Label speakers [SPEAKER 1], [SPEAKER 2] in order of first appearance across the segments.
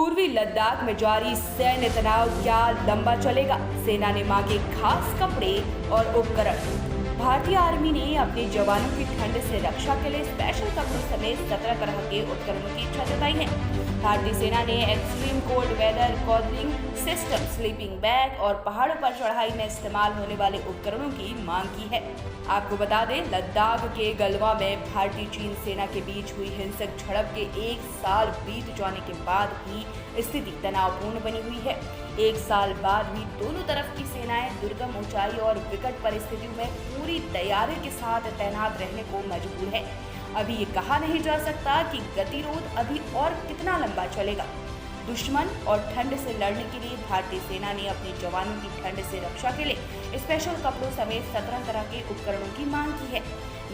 [SPEAKER 1] पूर्वी लद्दाख में जारी सैन्य तनाव क्या लंबा चलेगा? सेना ने मांगे खास कपड़े और उपकरण। भारतीय आर्मी ने अपने जवानों की ठंड से रक्षा के लिए स्पेशल कपड़ों समेत 17 तरह के उपकरणों की इच्छा जताई है। भारतीय सेना ने extreme cold weather clothing system, sleeping bag और पहाड़ों पर चढ़ाई में इस्तेमाल होने वाले उपकरणों की मांग की है। आपको बता दें, लद्दाख के गलवा में भारतीय चीन सेना के बीच हुई हिंसक झड़प के 1 साल बीत जाने के बाद भी स्थिति तनावपूर्ण बनी हुई है। 1 साल बाद भी दोनों तरफ की सेनाएं दुर्गम ऊंचाई और विकट परिस्थितियों में पूरी तैयारी के साथ तैनात रहने को मजबूर है। अभी ये कहा नहीं जा सकता कि गतिरोध अभी और कितना लंबा चलेगा। दुश्मन और ठंड से लड़ने के लिए भारतीय सेना ने अपने जवानों की ठंड से रक्षा के लिए स्पेशल कपड़ों समेत 17 तरह के उपकरणों की मांग की है।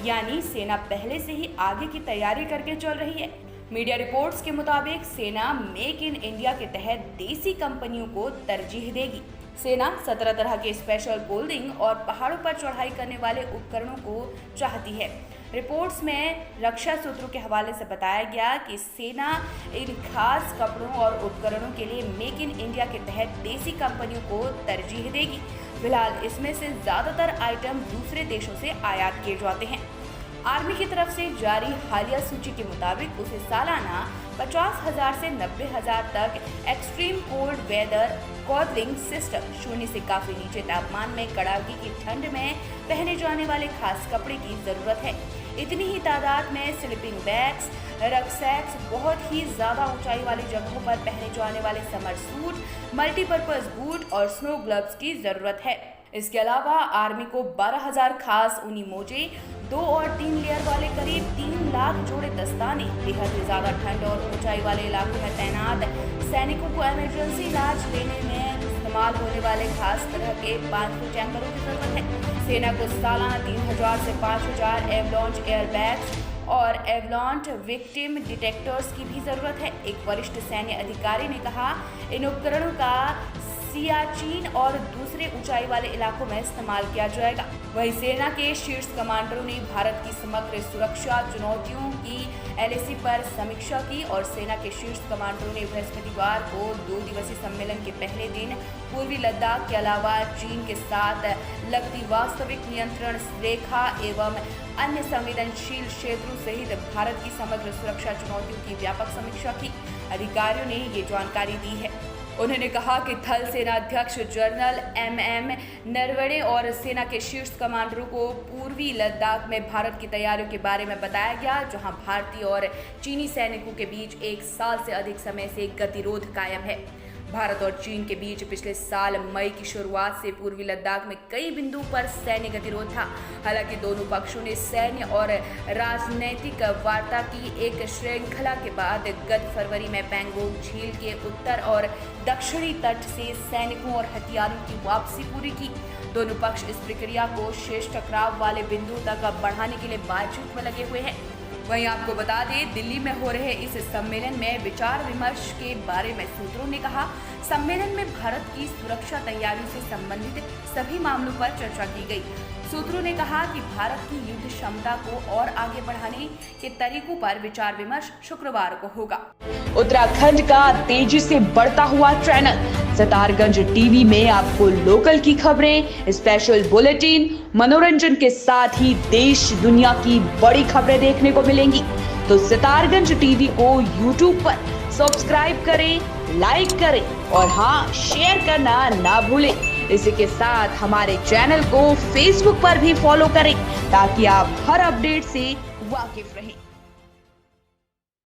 [SPEAKER 1] यानी सेना पहले से ही आगे की तैयारी करके चल रही है। मीडिया रिपोर्ट्स के मुताबिक सेना मेक इन इंडिया के तहत देसी कंपनियों को तरजीह देगी। सेना 17 तरह के स्पेशल क्लोथिंग और पहाड़ों पर चढ़ाई करने वाले उपकरणों को चाहती है। रिपोर्ट्स में रक्षा सूत्रों के हवाले से बताया गया कि सेना इन खास कपड़ों और उपकरणों के लिए मेक इन इंडिया के तहत देसी कंपनियों को तरजीह देगी। फिलहाल इसमें से ज़्यादातर आइटम दूसरे देशों से आयात किए जाते हैं। आर्मी की तरफ से जारी हालिया सूची के मुताबिक उसे सालाना 50,000 से 90,000 तक extreme cold weather clothing system, शून्य से काफी नीचे तापमान में कड़ाके की ठंड में पहने जाने वाले खास कपड़े की जरूरत है। इतनी ही तादाद में स्लीपिंग बैग्स, रक्सैक्स, बहुत ही ज्यादा ऊंचाई वाली जगहों पर पहने जाने वाले समर सूट, मल्टीपर्पज बूट और स्नो ग्लव्स की जरूरत है। इसके अलावा आर्मी को 12,000 खास ऊनी मोजे, 2 और 3 लेयर वाले करीब 3 लाख जोड़े दस्ताने, बेहद ही ज्यादा ठंड और ऊंचाई वाले इलाकों में तैनात सैनिकों को इमरजेंसी इलाज देने में इस्तेमाल होने वाले खास तरह के 500 टैंकरों की जरूरत है। सेना को सालाना 3,000 से 5,000 एवलॉन्च एयरबैग्स और एवलॉन्च विक्टिम डिटेक्टर्स की भी जरूरत है। एक वरिष्ठ सैन्य अधिकारी ने कहा, इन उपकरणों का सियाचिन और दूसरे ऊंचाई वाले इलाकों में इस्तेमाल किया जाएगा। वहीं सेना के शीर्ष कमांडरों ने भारत की समग्र सुरक्षा चुनौतियों की LAC पर समीक्षा की और सेना के शीर्ष कमांडरों ने बृहस्पतिवार को 2 दिवसीय सम्मेलन के पहले दिन पूर्वी लद्दाख के अलावा चीन के साथ लगती वास्तविक नियंत्रण रेखा एवं अन्य संवेदनशील क्षेत्रों सहित भारत की समग्र सुरक्षा चुनौतियों की व्यापक समीक्षा की। अधिकारियों ने ये जानकारी दी है। उन्होंने कहा कि थल सेना अध्यक्ष जनरल MM नरवणे और सेना के शीर्ष कमांडरों को पूर्वी लद्दाख में भारत की तैयारियों के बारे में बताया गया, जहां भारतीय और चीनी सैनिकों के बीच 1 साल से अधिक समय से गतिरोध कायम है। भारत और चीन के बीच पिछले साल मई की शुरुआत से पूर्वी लद्दाख में कई बिंदुओं पर सैन्य गतिरोध था। हालांकि दोनों पक्षों ने सैन्य और राजनैतिक वार्ता की एक श्रृंखला के बाद गत फरवरी में पैंगोंग झील के उत्तर और दक्षिणी तट से सैनिकों और हथियारों की वापसी पूरी की। दोनों पक्ष इस प्रक्रिया को शेष टकराव वाले बिंदुओं तक बढ़ाने के लिए बातचीत में लगे हुए हैं। वहीं आपको बता दें, दिल्ली में हो रहे इस सम्मेलन में विचार विमर्श के बारे में सूत्रों ने कहा, सम्मेलन में भारत की सुरक्षा तैयारियों से संबंधित सभी मामलों पर चर्चा की गई। सूत्रों ने कहा कि भारत की युद्ध क्षमता को और आगे बढ़ाने के तरीकों पर विचार विमर्श शुक्रवार को होगा। उत्तराखंड का तेजी से बढ़ता हुआ चैनल सितारगंज टीवी में आपको लोकल की खबरें, स्पेशल बुलेटिन, मनोरंजन के साथ ही देश दुनिया की बड़ी खबरें देखने को मिलेंगी। तो सितारगंज टीवी को YouTube पर सब्सक्राइब करें, लाइक करें और हाँ, शेयर करना ना भूलें। इसी के साथ हमारे चैनल को Facebook पर भी फॉलो करें ताकि आप हर अपडेट से वाकिफ रहें।